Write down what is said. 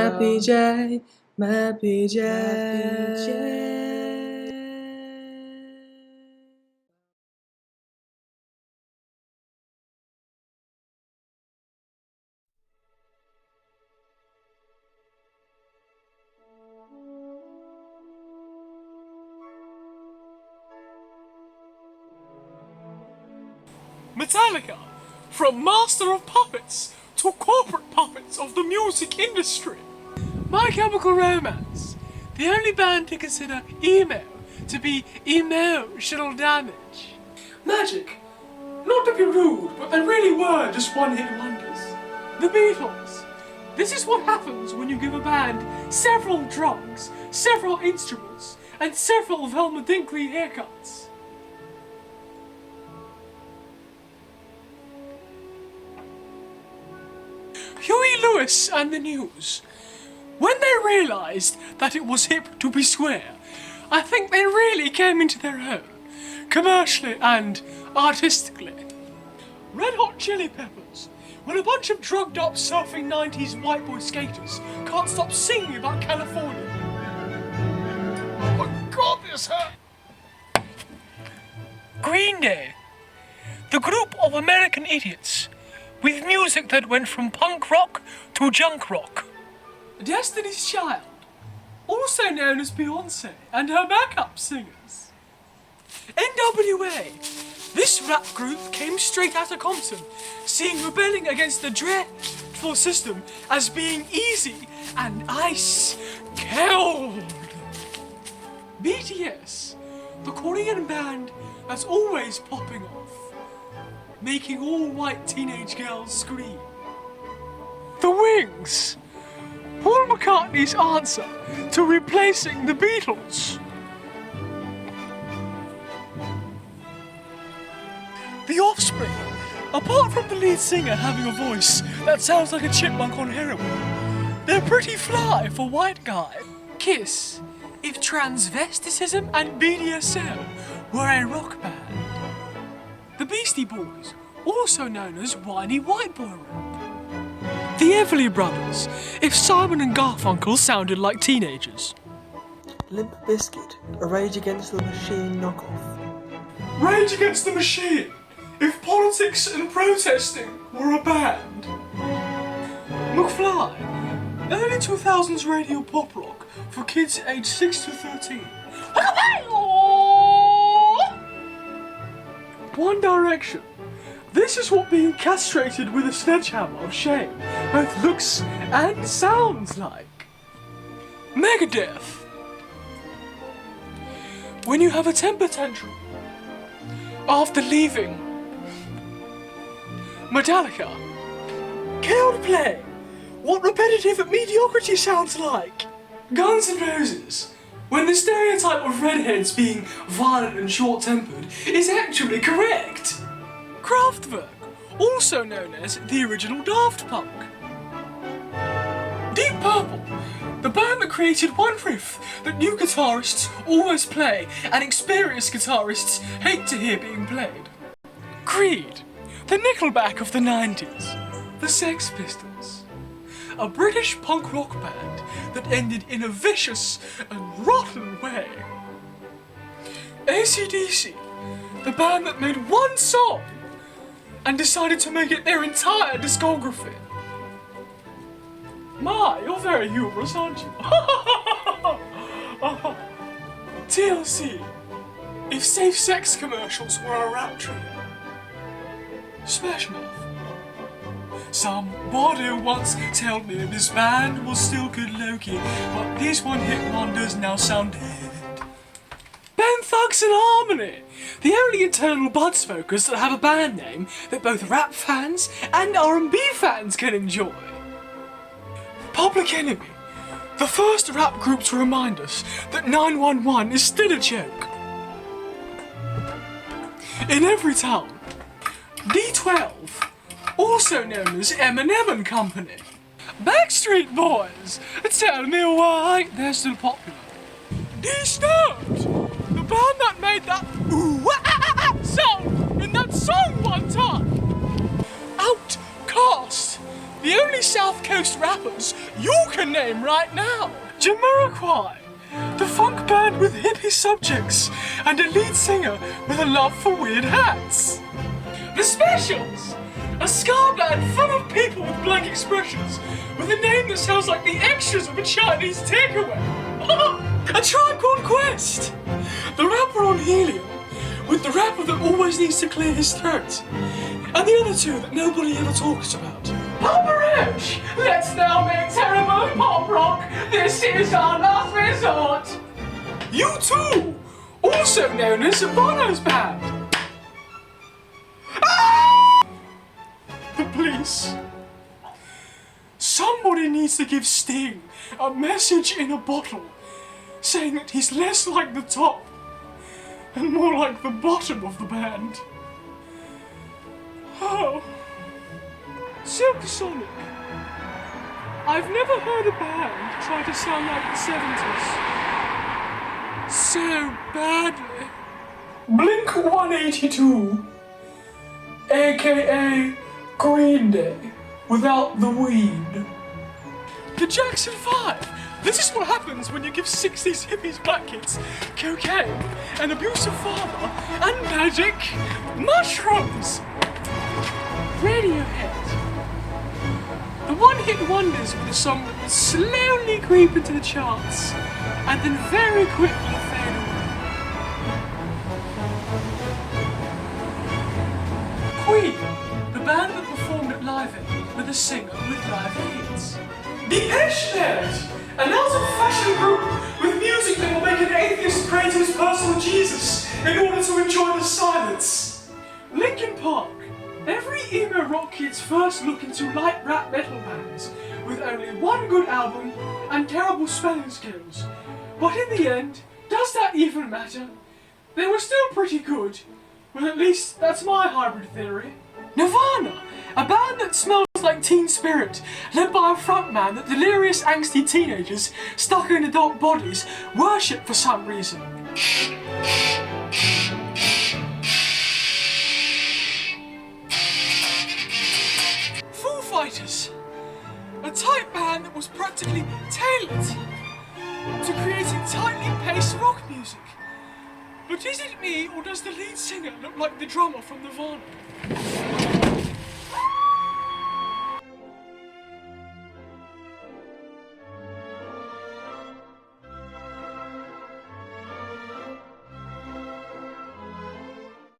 M.A.D.P.J, M.A.D.P.J. Metallica, from master of puppets to corporate puppets of the music industry. My Chemical Romance, the only band to consider emo to be emotional damage. Magic, not to be rude, but they really were just one-hit wonders. The Beatles, this is what happens when you give a band several drugs, several instruments, and several Velma Dinkley haircuts. Huey Lewis and the News. When they realised that it was hip to be square, I think they really came into their own, commercially and artistically. Red Hot Chili Peppers. When a bunch of drugged up surfing 90s white boy skaters can't stop singing about California. Oh my god, this hurt! Green Day. The group of American idiots with music that went from punk rock to junk rock. Destiny's Child, also known as Beyoncé and her backup singers. NWA, this rap group came straight out of Compton, seeing rebelling against the dreadful system as being easy and ice cold. BTS, the Korean band that's always popping off, making all white teenage girls scream. The Wings, Paul McCartney's answer to replacing the Beatles. The Offspring, apart from the lead singer having a voice that sounds like a chipmunk on heroin, they're pretty fly for white guys. Kiss, if transvesticism and BDSM were a rock band. The Beastie Boys, also known as whiny white boy rap. The Everly Brothers, if Simon and Garfunkel sounded like teenagers. Limp Bizkit, a Rage Against the Machine knockoff. Rage Against the Machine, if politics and protesting were a band. McFly, early 2000s radio pop rock for kids aged 6 to 13. One Direction. This is what being castrated with a sledgehammer of shame both looks and sounds like. Megadeth. When you have a temper tantrum after leaving. Metallica. Coldplay. What repetitive mediocrity sounds like. Guns N' Roses. When the stereotype of redheads being violent and short-tempered is actually correct. Kraftwerk, also known as the original Daft Punk. Deep Purple, the band that created one riff that new guitarists always play and experienced guitarists hate to hear being played. Creed, the Nickelback of the 90s. The Sex Pistols, a British punk rock band that ended in a vicious and rotten way. AC/DC, the band that made one song and decided to make it their entire discography. My, you're very humorous, aren't you? TLC, if safe sex commercials were a rap trio. Smash Mouth. Somebody once told me this band was still good Loki, but these one-hit wonders now sound dead. Bone Thugs and Harmony, the only internal bud smokers that have a band name that both rap fans and R&B fans can enjoy. Public Enemy, the first rap group to remind us that 911 is still a joke. In Every Town, D12, also known as Eminem and Company. Backstreet Boys, tell me why they're still popular. Disturbed, the band that made that ooh ah, ah, ah, sound in that song one time. South Coast rappers you can name right now. Jamiroquai, the funk band with hippie subjects and a lead singer with a love for weird hats. The Specials, a ska band full of people with blank expressions with a name that sounds like the extras of a Chinese takeaway. A Tribe Called Quest, the rapper on Helium with the rapper that always needs to clear his throat, and the other two that nobody ever talks about. Papa Roach, let's now make terrible pop rock. This is our last resort. U2, also known as Bono's band. Ah! The police. Somebody needs to give Sting a message in a bottle saying that he's less like the top and more like the bottom of the band. Oh. Silk Sonic. I've never heard a band try to sound like the 70s so badly. Blink 182, aka Green Day, without the weed. The Jackson 5. This is what happens when you give 60s hippies black kids cocaine, an abusive father, and magic mushrooms. Radiohead. The one-hit wonders with a song that would slowly creep into the charts and then very quickly fade away. Queen, the band that performed at Live Aid with a singer with live AIDS. M.A.D.P.J, an out-of-fashion group with music that will make an atheist pray to his personal Jesus in order to enjoy the silence. Linkin Park. Every emo rock kid's first look into light rap metal bands with only one good album and terrible spelling skills. But in the end, does that even matter? They were still pretty good. Well, at least that's my hybrid theory. Nirvana, a band that smells like Teen Spirit, led by a frontman that delirious angsty teenagers stuck in adult bodies worship for some reason. Fighters, a tight band that was practically tailored to creating tightly paced rock music. But is it me, or does the lead singer look like the drummer from Nirvana?